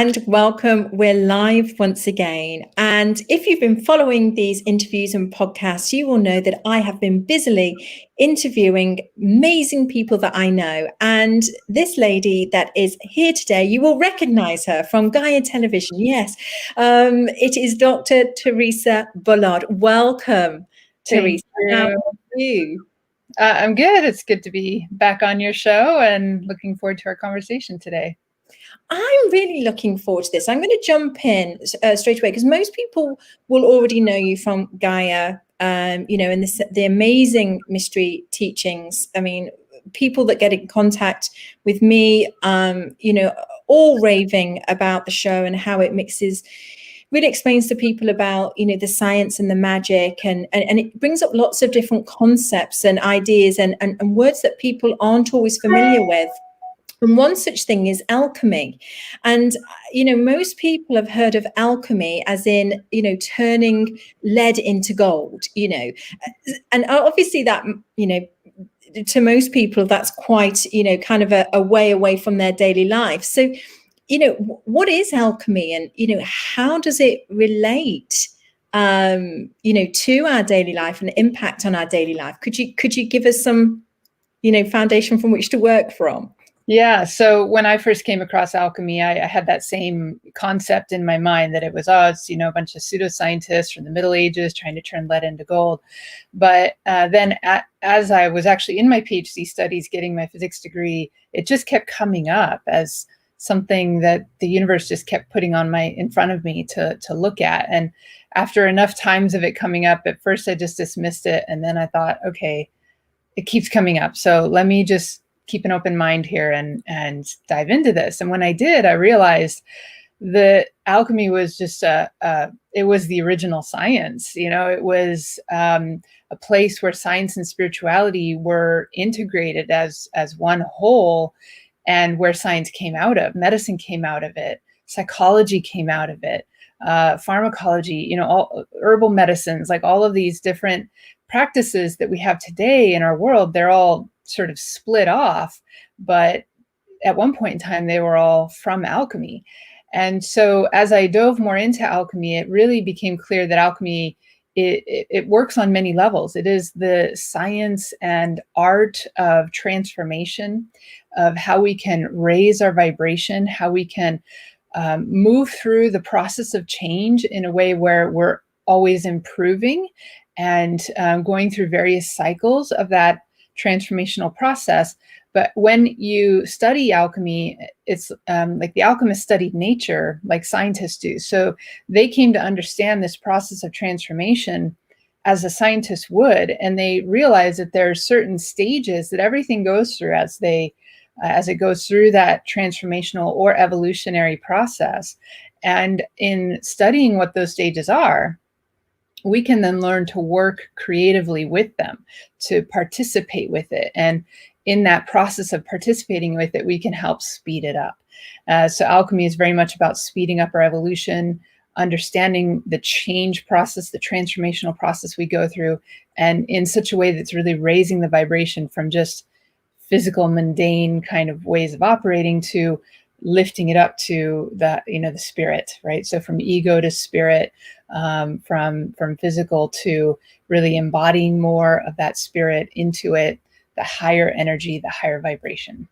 and welcome. We're live once again. And if you've been following these interviews and podcasts, you will know that I have been busily interviewing amazing people that I know. And this lady that is here today, you will recognize her from Gaia Television. Yes, it is Dr. Theresa Bullard. Welcome, Theresa. How are you? I'm good. It's good to be back on your show and looking forward to our conversation today. I'm really looking forward to this. I'm going to jump in straight away because most people will already know you from Gaia, and the amazing mystery teachings. I mean, people that get in contact with me, all raving about the show and how it really explains to people about, the science and the magic, and it brings up lots of different concepts and ideas and words that people aren't always familiar with. And one such thing is alchemy. And, most people have heard of alchemy as in, turning lead into gold, and obviously that, to most people, that's quite, kind of a way away from their daily life. So, what is alchemy and, how does it relate, to our daily life and impact on our daily life? Could you give us some, foundation from which to work from? Yeah. So when I first came across alchemy, I had that same concept in my mind that it was, a bunch of pseudoscientists from the Middle Ages trying to turn lead into gold. But then as I was actually in my Ph.D. studies, getting my physics degree, it just kept coming up as something that the universe just kept putting in front of me to look at. And after enough times of it coming up, at first I just dismissed it. And then I thought, okay, it keeps coming up. So let me just keep an open mind here and dive into this. And when I did, I realized that alchemy was just it was the original science. It was a place where science and spirituality were integrated as one whole, and where science came out of, medicine came out of it, psychology came out of it, pharmacology, all herbal medicines, like all of these different practices that we have today in our world, they're all sort of split off, but at one point in time, they were all from alchemy. And so as I dove more into alchemy, it really became clear that alchemy, it works on many levels. It is the science and art of transformation, of how we can raise our vibration, how we can move through the process of change in a way where we're always improving and going through various cycles of that transformational process. But when you study alchemy, it's like the alchemists studied nature like scientists do. So they came to understand this process of transformation as a scientist would, and they realized that there are certain stages that everything goes through as it goes through that transformational or evolutionary process. And in studying what those stages are, we can then learn to work creatively with them, to participate with it. And in that process of participating with it, we can help speed it up. So alchemy is very much about speeding up our evolution, understanding the change process, the transformational process we go through, and in such a way that's really raising the vibration from just physical, mundane kind of ways of operating to lifting it up to the spirit, right? So from ego to spirit, from physical to really embodying more of that spirit into it, the higher energy, the higher vibration.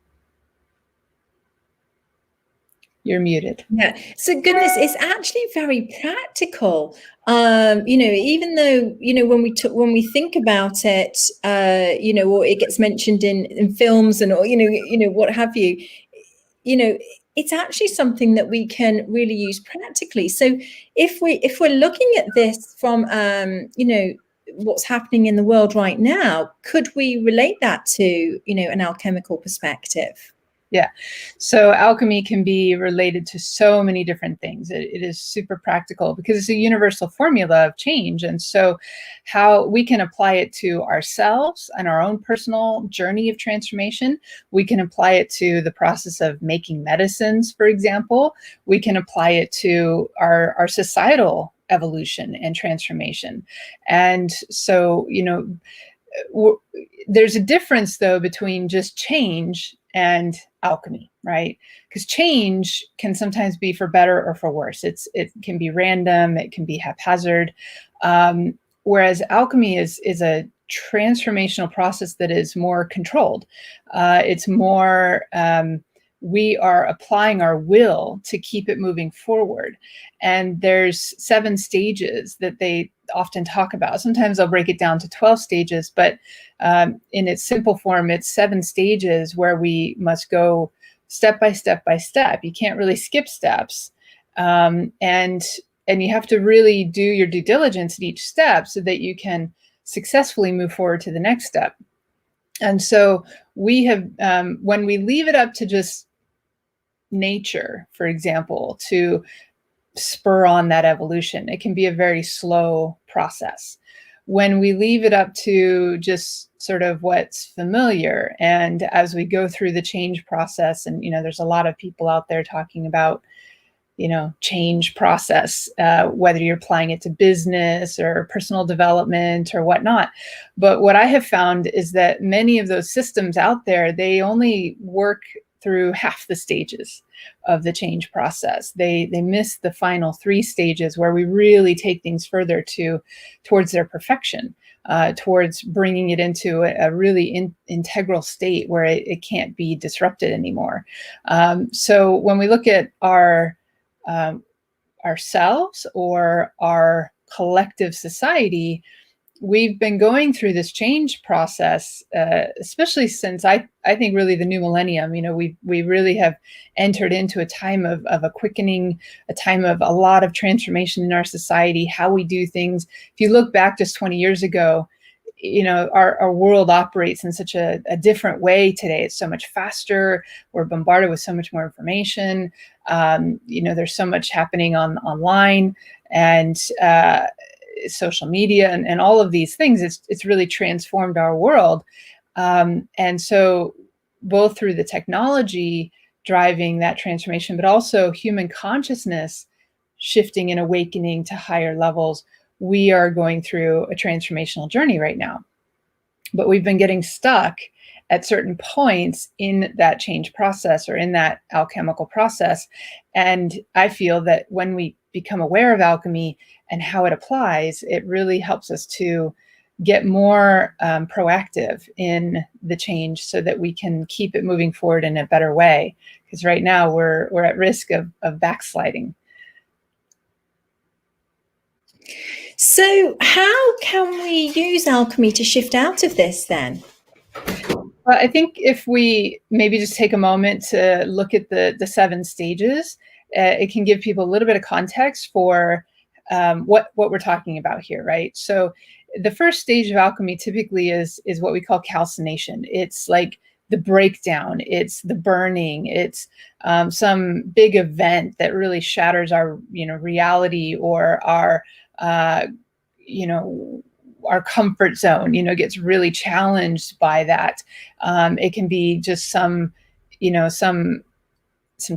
You're muted. Yeah. So goodness, it's actually very practical. Even though, when we think about it, or it gets mentioned in films and, or, what have you, it's actually something that we can really use practically. So if we're looking at this from, what's happening in the world right now, could we relate that to, an alchemical perspective? Yeah. So alchemy can be related to so many different things. It is super practical because it's a universal formula of change. And so how we can apply it to ourselves and our own personal journey of transformation. We can apply it to the process of making medicines, for example. We can apply it to our societal evolution and transformation. And so, there's a difference, though, between just change and alchemy, right? Because change can sometimes be for better or for worse. It can be random, it can be haphazard. Whereas alchemy is a transformational process that is more controlled. It's more, we are applying our will to keep it moving forward. And there's 7 stages that they often talk about. Sometimes I'll break it down to 12 stages, but in its simple form, it's 7 stages where we must go step by step by step. You can't really skip steps. And you have to really do your due diligence at each step so that you can successfully move forward to the next step. And so we have, when we leave it up to just nature, for example, to spur on that evolution, it can be a very slow process. When we leave it up to just sort of what's familiar, and as we go through the change process, and there's a lot of people out there talking about change process, whether you're applying it to business or personal development or whatnot. But what I have found is that many of those systems out there, they only work through half the stages of the change process. They miss the final 3 stages where we really take things further towards their perfection, towards bringing it into a really integral state where it can't be disrupted anymore. So when we look at ourselves or our collective society, we've been going through this change process, especially since I think really the new millennium. We really have entered into a time of a quickening, a time of a lot of transformation in our society, how we do things. If you look back just 20 years ago, our world operates in such a different way today. It's so much faster. We're bombarded with so much more information. There's so much happening online and social media and all of these things. It's really transformed our world. And so both through the technology driving that transformation, but also human consciousness shifting and awakening to higher levels, we are going through a transformational journey right now. But we've been getting stuck at certain points in that change process or in that alchemical process. And I feel that when we become aware of alchemy and how it applies, it really helps us to get more proactive in the change so that we can keep it moving forward in a better way. Because right now we're at risk of backsliding. So how can we use alchemy to shift out of this then? Well, I think if we maybe just take a moment to look at the 7 stages, it can give people a little bit of context for what we're talking about here, right? So the first stage of alchemy typically is what we call calcination. It's like the breakdown, it's the burning, it's some big event that really shatters our reality or our our comfort zone, gets really challenged by that. It can be just some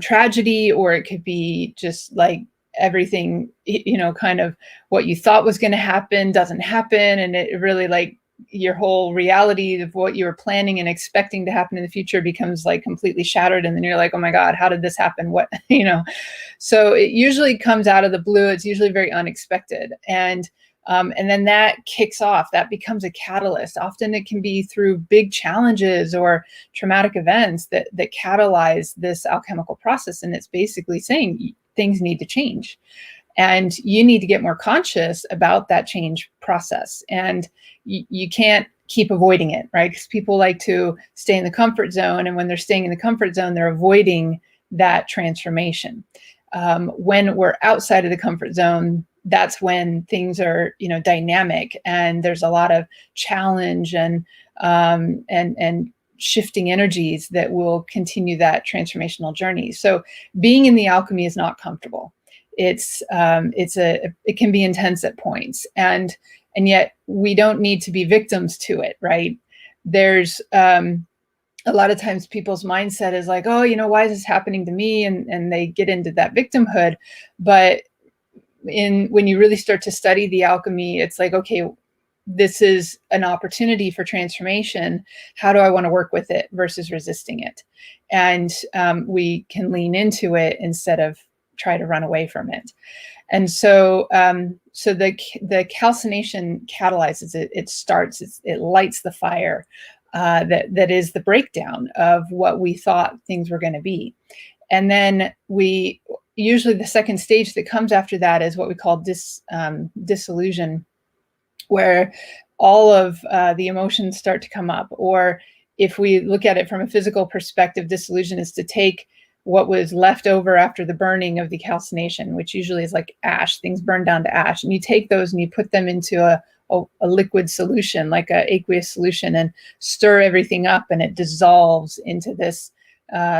tragedy, or it could be just like everything, kind of what you thought was going to happen doesn't happen. And it really like your whole reality of what you were planning and expecting to happen in the future becomes like completely shattered. And then you're like, oh my God, how did this happen? What, so it usually comes out of the blue. It's usually very unexpected. And then that kicks off, that becomes a catalyst. Often it can be through big challenges or traumatic events that catalyze this alchemical process. And it's basically saying things need to change. And you need to get more conscious about that change process. And you can't keep avoiding it, right? Because people like to stay in the comfort zone. And when they're staying in the comfort zone, they're avoiding that transformation. When we're outside of the comfort zone, that's when things are, dynamic, and there's a lot of challenge and shifting energies that will continue that transformational journey. So being in the alchemy is not comfortable. It can be intense at points, and yet we don't need to be victims to it, right? There's a lot of times people's mindset is like, oh, why is this happening to me? And they get into that victimhood. But when you really start to study the alchemy, it's like, okay, this is an opportunity for transformation. How do I want to work with it versus resisting it? And we can lean into it instead of try to run away from it. And so, so the calcination catalyzes it. It starts. It lights the fire that is the breakdown of what we thought things were going to be. And then we usually the second stage that comes after that is what we call dissolution, where all of the emotions start to come up. Or if we look at it from a physical perspective, dissolution is to take what was left over after the burning of the calcination, which usually is like ash, things burn down to ash. And you take those and you put them into a liquid solution, like an aqueous solution, and stir everything up, and it dissolves into this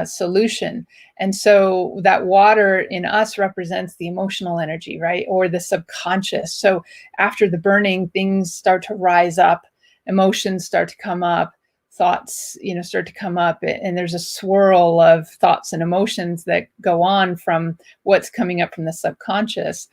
solution. And so that water in us represents the emotional energy, right? Or the subconscious. So after the burning, things start to rise up, emotions start to come up, thoughts, start to come up, and there's a swirl of thoughts and emotions that go on from what's coming up from the subconscious.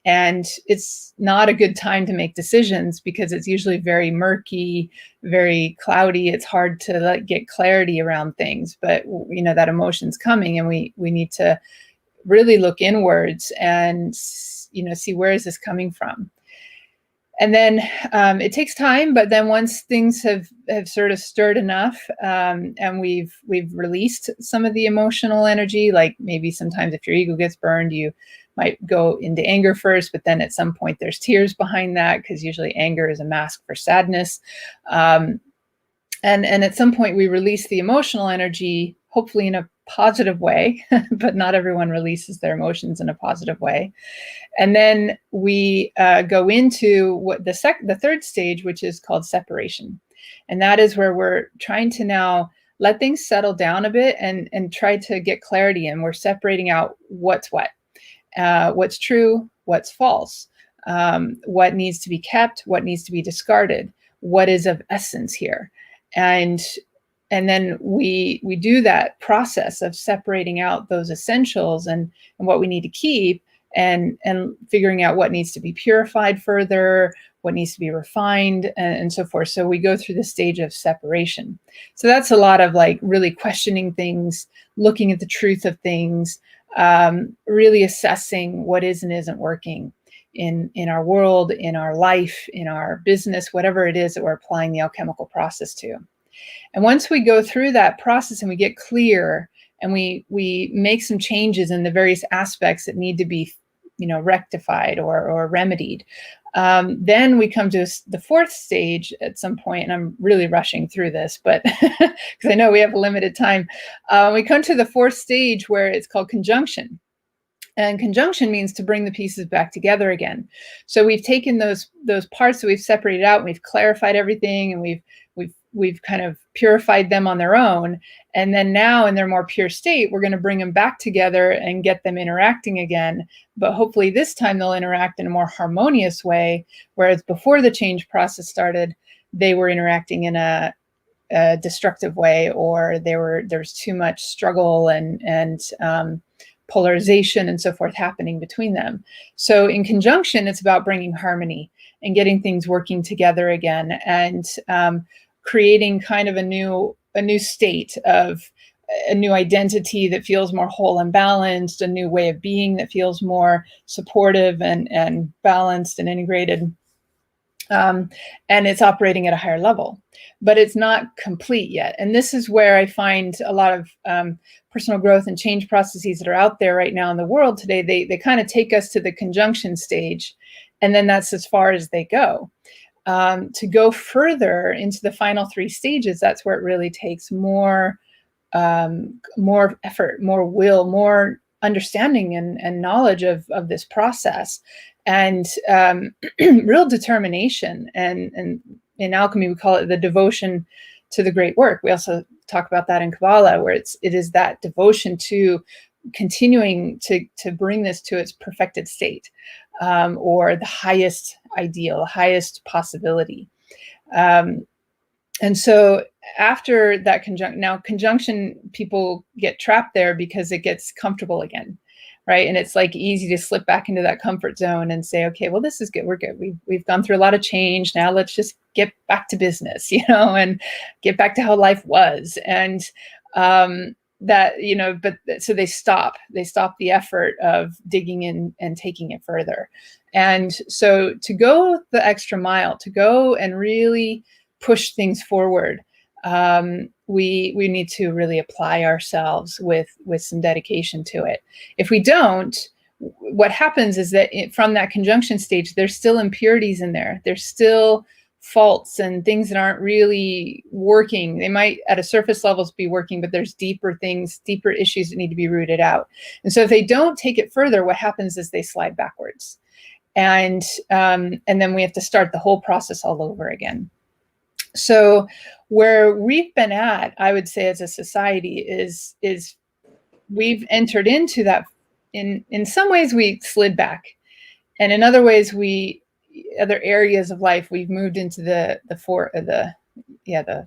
And it's not a good time to make decisions because it's usually very murky, very cloudy. It's hard to get clarity around things, but that emotion's coming, and we need to really look inwards and see, where is this coming from? And then it takes time, but then once things have sort of stirred enough, and we've released some of the emotional energy, like maybe sometimes if your ego gets burned, you might go into anger first, but then at some point there's tears behind that, because usually anger is a mask for sadness. And at some point we release the emotional energy, hopefully in a positive way, but not everyone releases their emotions in a positive way. And then we go into what the third stage, which is called separation. And that is where we're trying to now let things settle down a bit and try to get clarity. And we're separating out what's what's true, what's false, what needs to be kept, what needs to be discarded, what is of essence here. And then we do that process of separating out those essentials and what we need to keep, and figuring out what needs to be purified further, what needs to be refined, and so forth. So we go through the stage of separation. So that's a lot of really questioning things, looking at the truth of things, really assessing what is and isn't working in our world, in our life, in our business, whatever it is that we're applying the alchemical process to. And once we go through that process and we get clear and we make some changes in the various aspects that need to be rectified or remedied, then we come to the fourth stage at some point, and I'm really rushing through this, but because I know we have a limited time. We come to the fourth stage where it's called conjunction. And conjunction means to bring the pieces back together again. So we've taken those parts that we've separated out, and we've clarified everything, and we've kind of purified them on their own. And then now in their more pure state, we're going to bring them back together and get them interacting again. But hopefully this time they'll interact in a more harmonious way. Whereas before the change process started, they were interacting in a destructive way, or there's too much struggle and polarization and so forth happening between them. So in conjunction, it's about bringing harmony and getting things working together again, and creating kind of a new state of a new identity that feels more whole and balanced, a new way of being that feels more supportive and balanced and integrated. And it's operating at a higher level, but it's not complete yet. And this is where I find a lot of personal growth and change processes that are out there right now in the world today. They kind of take us to the conjunction stage, and then that's as far as they go. To go further into the final three stages, that's where it really takes more effort, more will, more understanding and knowledge of this process, and real determination. And in alchemy, we call it the devotion to the great work. We also talk about that in Kabbalah, where it is that devotion to continuing to bring this to its perfected state, or the highest ideal, highest possibility. And so after that conjunction, people get trapped there because it gets comfortable again. right? And it's like easy to slip back into that comfort zone and say, okay, well, this is good. We're good. We've gone through a lot of change. Now let's just get back to business, and get back to how life was. And but so they stop the effort of digging in and taking it further. And so to go the extra mile, to go and really push things forward, we need to really apply ourselves with some dedication to it. If we don't, what happens is that from that conjunction stage, there's still impurities in there. There's still faults and things that aren't really working. They might at a surface levels be working, but there's deeper issues that need to be rooted out. And so if they don't take it further, what happens is they slide backwards. And then we have to start the whole process all over again. So where we've been at, I would say, as a society is we've entered into that. In some ways we slid back, and in other ways other areas of life we've moved into the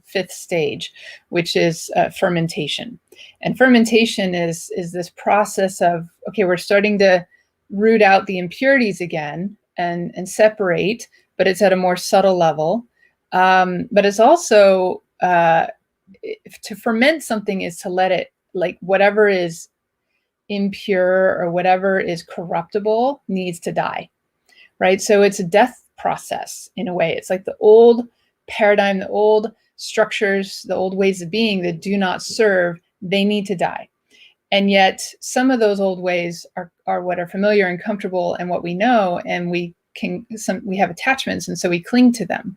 fifth stage, which is fermentation. And fermentation is this process of, okay, we're starting to root out the impurities again and separate, but it's at a more subtle level. But it's also to ferment something is to let it, like whatever is impure or whatever is corruptible needs to die, right? So it's a death process in a way. It's like the old paradigm, the old structures, the old ways of being that do not serve, they need to die. And yet some of those old ways are what are familiar and comfortable and what we know, and we have attachments, and so we cling to them.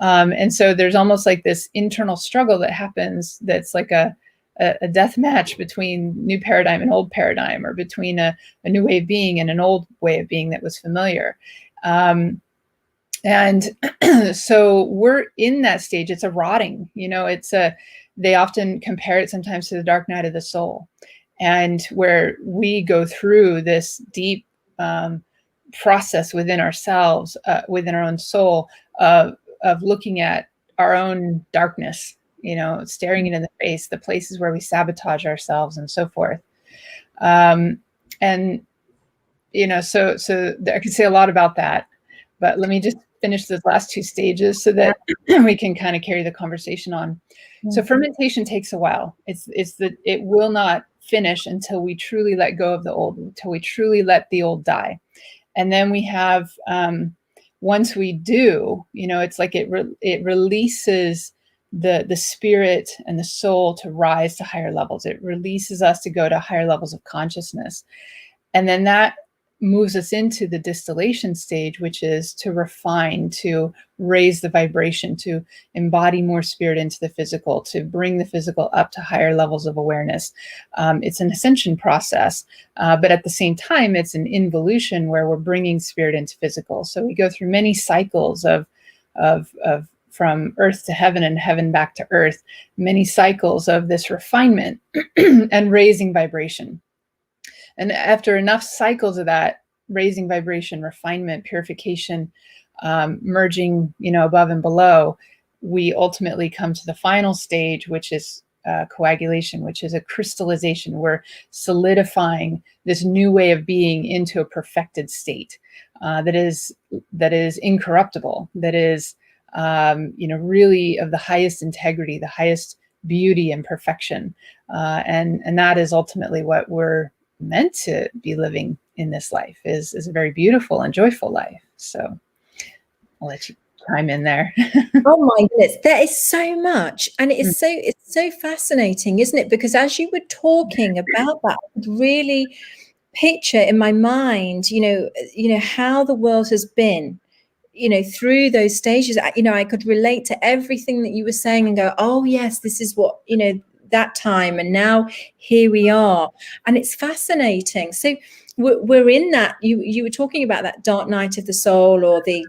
And so there's almost like this internal struggle that happens that's like a death match between new paradigm and old paradigm, or between a new way of being and an old way of being that was familiar. And so we're in that stage. It's a rotting, they often compare it sometimes to the dark night of the soul, and where we go through this deep process within ourselves, within our own soul, of looking at our own darkness, staring it in the face, the places where we sabotage ourselves and so forth. So I could say a lot about that, but let me just finish those last two stages so that we can kind of carry the conversation on. Mm-hmm. So fermentation takes a while. It will not finish until we truly let go of the old, until we truly let the old die. And then we have, once we do, it's like it releases the spirit and the soul to rise to higher levels. It releases us to go to higher levels of consciousness. And then that moves us into the distillation stage, which is to refine, to raise the vibration, to embody more spirit into the physical, to bring the physical up to higher levels of awareness. It's an ascension process, but at the same time, it's an involution where we're bringing spirit into physical. So we go through many cycles of from earth to heaven and heaven back to earth, many cycles of this refinement and raising vibration. And after enough cycles of that, raising vibration, refinement, purification, merging, above and below, we ultimately come to the final stage, which is coagulation, which is a crystallization. We're solidifying this new way of being into a perfected state that is incorruptible, that is, really of the highest integrity, the highest beauty and perfection. And that is ultimately what we're meant to be living in this life, is a very beautiful and joyful life. So I'll let you chime in there. Oh my goodness, there is so much, and it's so fascinating, isn't it? Because as you were talking about that, I could really picture in my mind, how the world has been, through those stages. I could relate to everything that you were saying and go, oh yes, this is what, that time, and now here we are. And it's fascinating. So we're in that, you were talking about that dark night of the soul, or the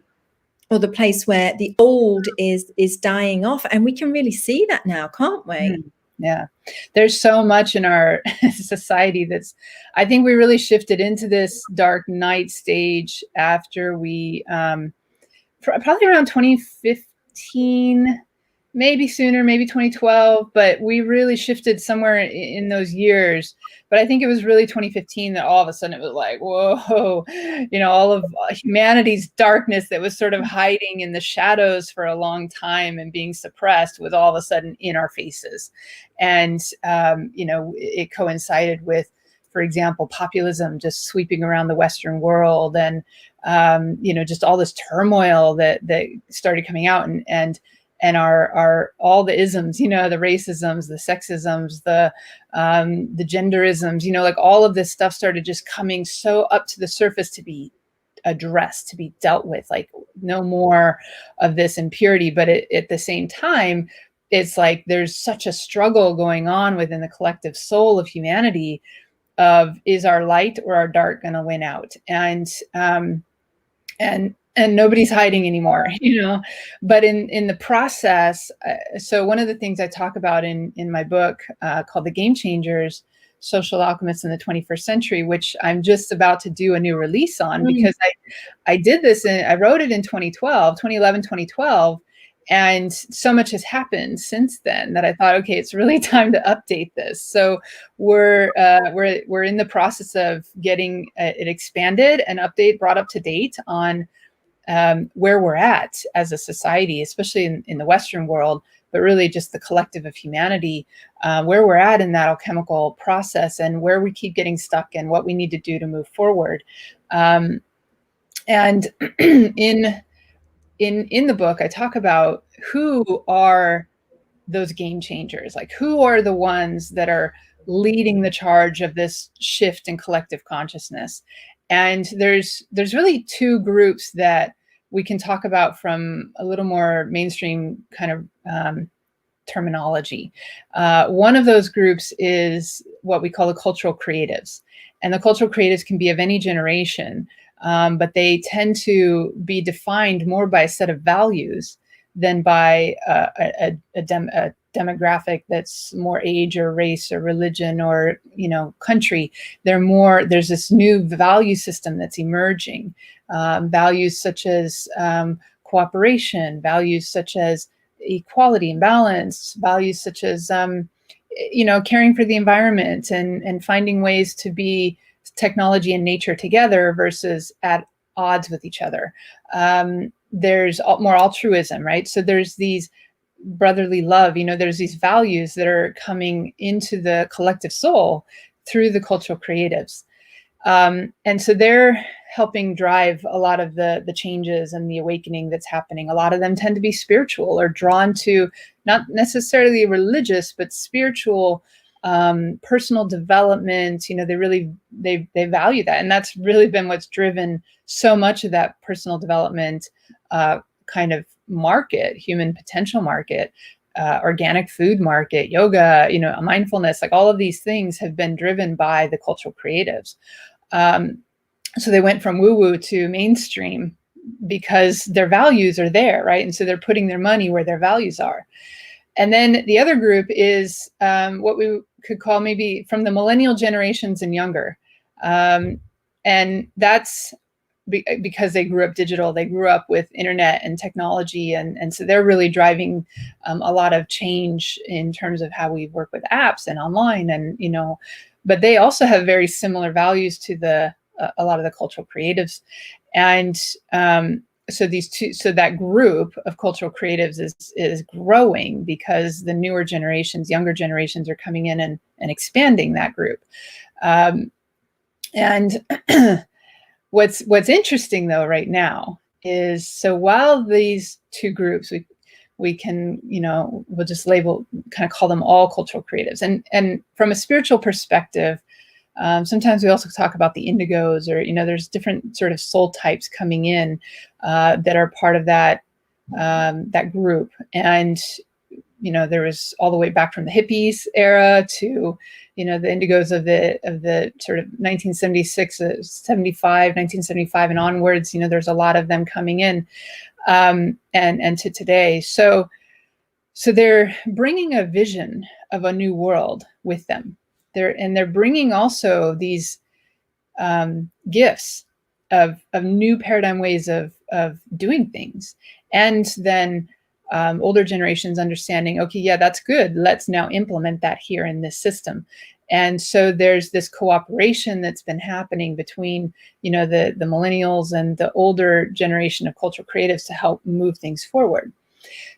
place where the old is dying off, and we can really see that now, can't we? Yeah, there's so much in our society that's, I think we really shifted into this dark night stage after we probably around 2015, maybe sooner, maybe 2012, but we really shifted somewhere in those years. But I think it was really 2015 that all of a sudden it was like, whoa, all of humanity's darkness that was sort of hiding in the shadows for a long time and being suppressed was all of a sudden in our faces. And, it coincided with, for example, populism just sweeping around the Western world, and, just all this turmoil that started coming out, and our all the isms, the racisms, the sexisms, the genderisms, like all of this stuff started just coming so up to the surface to be addressed, to be dealt with, like no more of this impurity. But at the same time, it's like there's such a struggle going on within the collective soul of humanity of, is our light or our dark going to win out? And nobody's hiding anymore, but in the process. So one of the things I talk about in my book called The Game Changers, Social Alchemists in the 21st Century, which I'm just about to do a new release on, because I did this and I wrote it in 2011, 2012. And so much has happened since then that I thought, okay, it's really time to update this. So we're in the process of getting it expanded and brought up to date on where we're at as a society, especially in the Western world, but really just the collective of humanity, where we're at in that alchemical process, and where we keep getting stuck, and what we need to do to move forward. And in the book, I talk about who are those game changers, like who are the ones that are leading the charge of this shift in collective consciousness. And there's really two groups that we can talk about from a little more mainstream kind of terminology. One of those groups is what we call the cultural creatives. And the cultural creatives can be of any generation, but they tend to be defined more by a set of values than by a demographic that's more age or race or religion or country. There's this new value system that's emerging, values such as cooperation, values such as equality and balance, values such as caring for the environment, and finding ways to be technology and nature together versus at odds with each other. There's more altruism, right? So there's these brotherly love, there's these values that are coming into the collective soul through the cultural creatives. And so they're helping drive a lot of the changes and the awakening that's happening. A lot of them tend to be spiritual, or drawn to not necessarily religious, but spiritual, personal development. They value that. And that's really been what's driven so much of that personal development kind of market, human potential market, organic food market, yoga, mindfulness, like all of these things have been driven by the cultural creatives. So they went from woo-woo to mainstream because their values are there, right? And so they're putting their money where their values are. And then the other group is what we could call maybe from the millennial generations and younger. And that's because they grew up digital, they grew up with internet and technology. And so they're really driving a lot of change in terms of how we work with apps and online, and, but they also have very similar values to a lot of the cultural creatives. And so that group of cultural creatives is growing because the newer generations, younger generations are coming in and expanding that group. And what's interesting though right now is, so while these two groups, we can, we'll just kind of call them all cultural creatives. And from a spiritual perspective, sometimes we also talk about the indigos, or, there's different sort of soul types coming in that are part of that group. And, there was all the way back from the hippies era to, the indigos of the sort of 1975 and onwards. There's a lot of them coming in, and to today. So they're bringing a vision of a new world with them. They're bringing also these gifts of new paradigm ways of doing things, and then older generations understanding, okay, yeah, that's good. Let's now implement that here in this system. And so there's this cooperation that's been happening between, the millennials and the older generation of cultural creatives to help move things forward.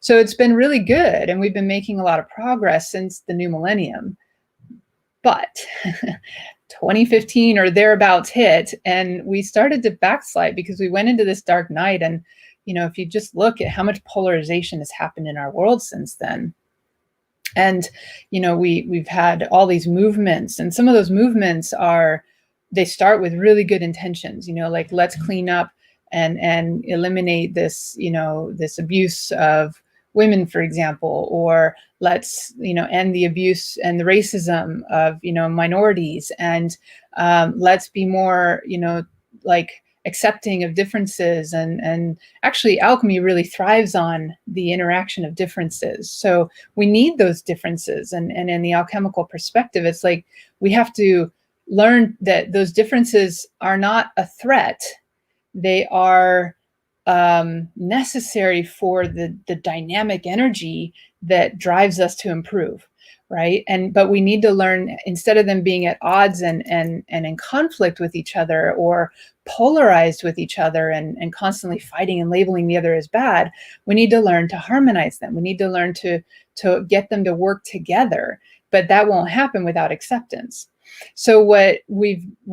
So it's been really good, and we've been making a lot of progress since the new millennium. But 2015 or thereabouts hit, and we started to backslide because we went into this dark night. And, if you just look at how much polarization has happened in our world since then, and, we've had all these movements, and some of those movements they start with really good intentions, like let's clean up and eliminate this, this abuse of women, for example, or let's, end the abuse and the racism of, minorities, and let's be more, like accepting of differences. And actually alchemy really thrives on the interaction of differences. So we need those differences. And in the alchemical perspective, it's like we have to learn that those differences are not a threat. They are necessary for the dynamic energy that drives us to improve, right? But we need to learn, instead of them being at odds and in conflict with each other, or polarized with each other and constantly fighting and labeling the other as bad, we need to learn to harmonize them. We need to learn to get them to work together. But that won't happen without acceptance. So what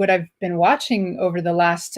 I've been watching over the last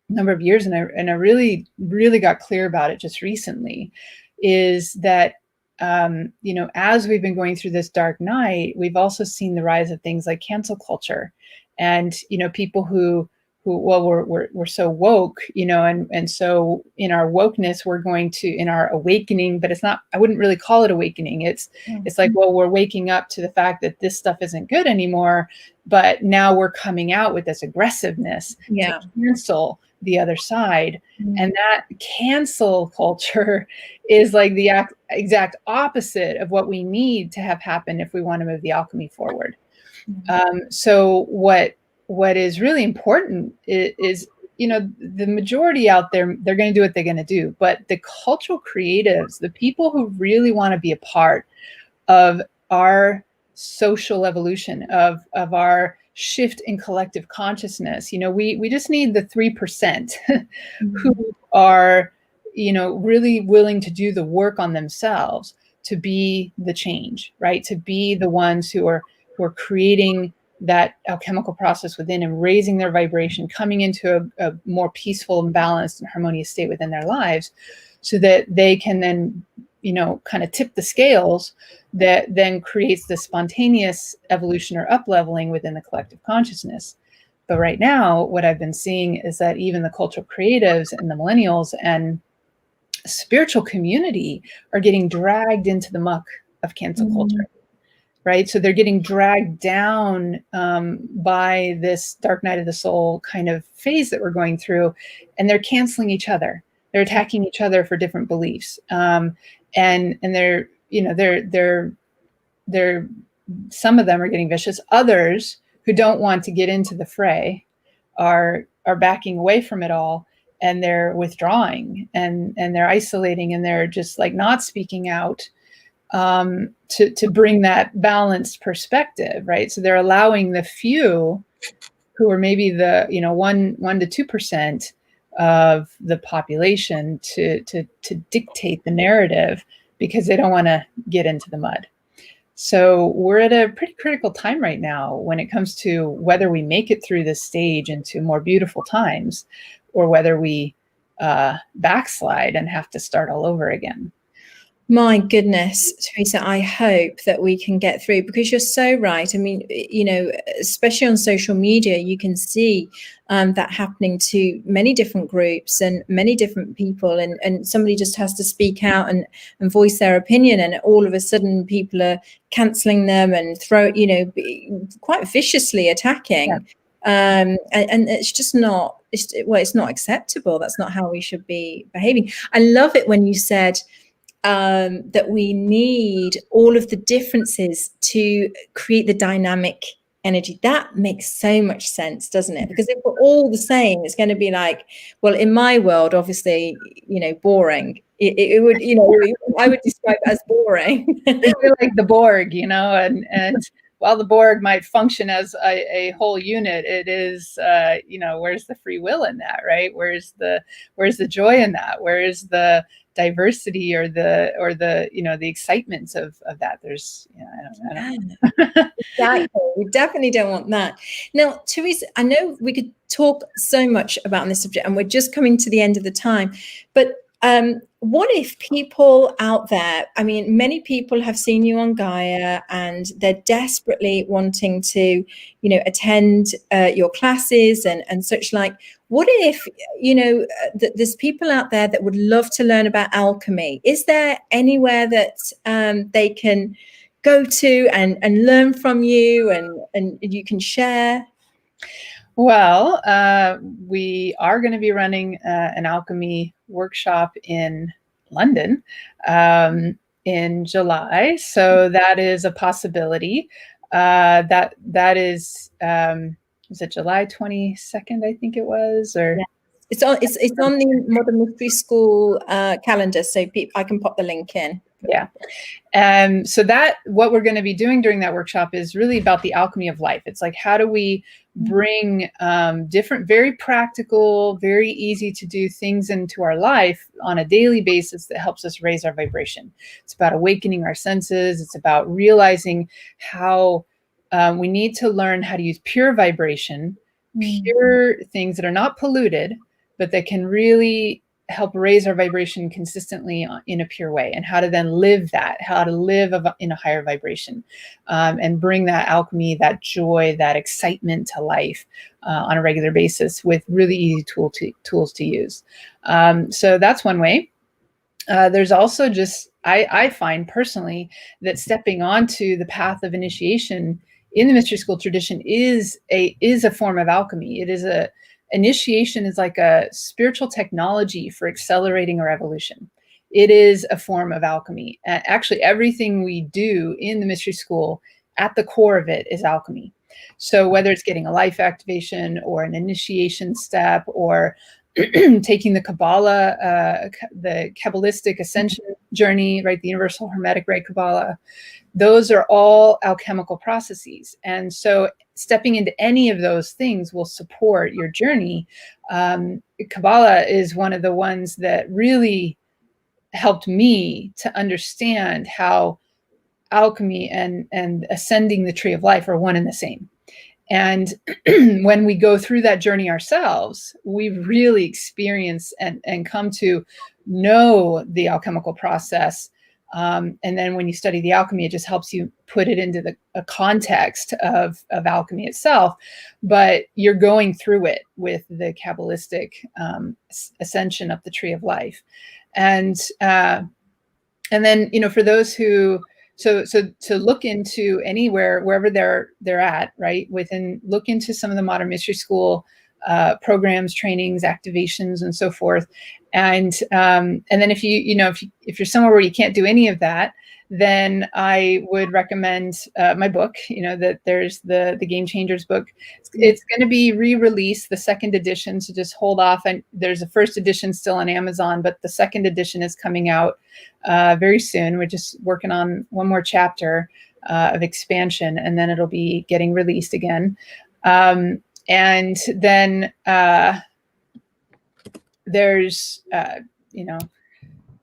number of years, and I really, really got clear about it just recently, is that as we've been going through this dark night, we've also seen the rise of things like cancel culture, and people who we're so woke, and so in our wokeness, we're going to, in our awakening, but it's not, I wouldn't really call it awakening. It's like, well, we're waking up to the fact that this stuff isn't good anymore, but now we're coming out with this aggressiveness to cancel the other side. And that cancel culture is like the exact opposite of what we need to have happen if we want to move the alchemy forward. So what is really important is, the majority out there, they're going to do what they're going to do. But the cultural creatives, the people who really want to be a part of our social evolution, of our shift in collective consciousness, we just need the 3% who are, really willing to do the work on themselves to be the change, right? To be the ones who are creating that alchemical process within and raising their vibration, coming into a more peaceful and balanced and harmonious state within their lives, so that they can then, kind of tip the scales that then creates the spontaneous evolution or up-leveling within the collective consciousness. But right now, what I've been seeing is that even the cultural creatives and the millennials and spiritual community are getting dragged into the muck of cancel culture. Right? So they're getting dragged down by this dark night of the soul kind of phase that we're going through, and they're canceling each other. They're attacking each other for different beliefs, and they're some of them are getting vicious. Others who don't want to get into the fray are backing away from it all, and they're withdrawing and they're isolating, and they're just like not speaking out. To bring that balanced perspective, right? So they're allowing the few who are maybe the 1 to 2% of the population to dictate the narrative, because they don't want to get into the mud. So we're at a pretty critical time right now when it comes to whether we make it through this stage into more beautiful times, or whether we backslide and have to start all over again. My goodness, Theresa, I hope that we can get through, because you're so right. I mean, especially on social media, you can see that happening to many different groups and many different people, and somebody just has to speak out and voice their opinion, and all of a sudden people are cancelling them and quite viciously attacking. Yeah. And it's just not, it's not acceptable. That's not how we should be behaving. I love it when you said that we need all of the differences to create the dynamic energy. That makes so much sense, doesn't it? Because if we're all the same, it's going to be like, well, in my world, obviously, boring. It would, I would describe it as boring. We're like the Borg, and while the Borg might function as a whole unit, it is, where's the free will in that, right? Where's the joy in that? Where is the diversity or the the excitements of that? There's, I don't know. Exactly. We definitely don't want that. Now, Theresa, I know we could talk so much about this subject, and we're just coming to the end of the time, but what if people out there, I mean, many people have seen you on Gaia and they're desperately wanting to, attend your classes and such like. What if, there's people out there that would love to learn about alchemy? Is there anywhere that they can go to and learn from you and you can share? Well, we are going to be running an alchemy workshop in London in July, so that is a possibility. That is it July 22nd? I think it was, or. Yeah. It's on the Modern Mystery School calendar, so I can pop the link in. Yeah. So that what we're going to be doing during that workshop is really about the alchemy of life. It's like, how do we bring different, very practical, very easy to do things into our life on a daily basis that helps us raise our vibration. It's about awakening our senses. It's about realizing how we need to learn how to use pure vibration, pure things that are not polluted, but that can really help raise our vibration consistently in a pure way, and how to then live that, how to live in a higher vibration, and bring that alchemy, that joy, that excitement to life on a regular basis with really easy tools to use. So that's one way. There's also just, I find personally that stepping onto the path of initiation in the mystery school tradition is a form of alchemy. Initiation is like a spiritual technology for accelerating our evolution. It is a form of alchemy. Actually, everything we do in the mystery school, at the core of it is alchemy. So whether it's getting a life activation or an initiation step, or taking the Kabbalah, the Kabbalistic ascension journey, right? The Universal Hermetic Right Kabbalah, those are all alchemical processes. And so stepping into any of those things will support your journey. Kabbalah is one of the ones that really helped me to understand how alchemy and ascending the tree of life are one and the same. And when we go through that journey ourselves, we really experience and come to know the alchemical process. And then when you study the alchemy, it just helps you put it into a context of alchemy itself. But you're going through it with the Kabbalistic ascension up the tree of life. And then, for those who, so to look into anywhere, wherever they're at, right? Look into some of the Modern Mystery School programs, trainings, activations, and so forth. And then if you're somewhere where you can't do any of that, then I would recommend my book. That there's the Game Changers book. It's going to be re-released, the second edition. So just hold off. And there's a first edition still on Amazon, but the second edition is coming out very soon. We're just working on one more chapter of expansion, and then it'll be getting released again. And then there's,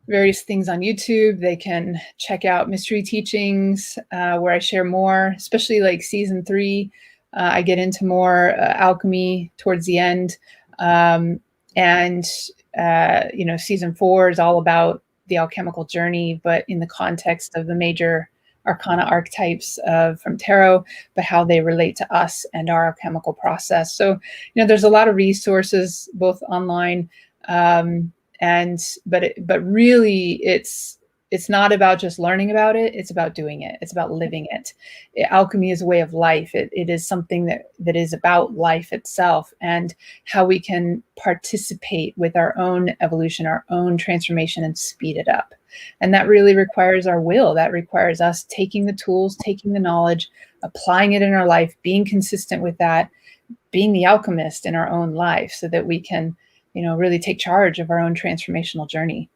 various things on YouTube. They can check out Mystery Teachings, where I share more, especially like season 3. I get into more alchemy towards the end. Season 4 is all about the alchemical journey, but in the context of the major arcana archetypes from tarot, but how they relate to us and our alchemical process. So, there's a lot of resources both online, but really it's it's not about just learning about it, it's about doing it. It's about living it. Alchemy is a way of life. It is something that is about life itself and how we can participate with our own evolution, our own transformation, and speed it up. And that really requires our will. That requires us taking the tools, taking the knowledge, applying it in our life, being consistent with that, being the alchemist in our own life so that we can, really take charge of our own transformational journey.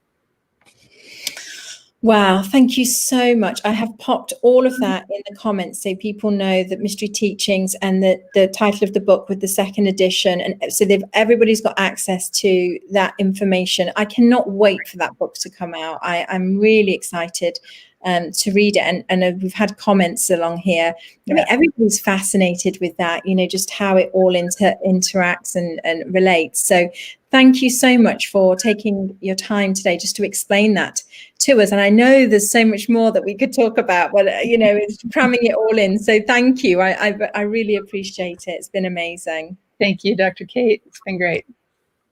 Wow, thank you so much. I have popped all of that in the comments so people know that Mystery Teachings and the title of the book with the second edition. And so everybody's got access to that information. I cannot wait for that book to come out. I'm really excited to read it. And we've had comments along here. I mean, everybody's fascinated with that, just how it all interacts and relates. So thank you so much for taking your time today just to explain that to us. And I know there's so much more that we could talk about, but it's cramming it all in. So thank you. I really appreciate it. It's been amazing. Thank you, Dr. Kate. It's been great.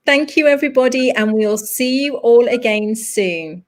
Thank you, everybody. And we'll see you all again soon.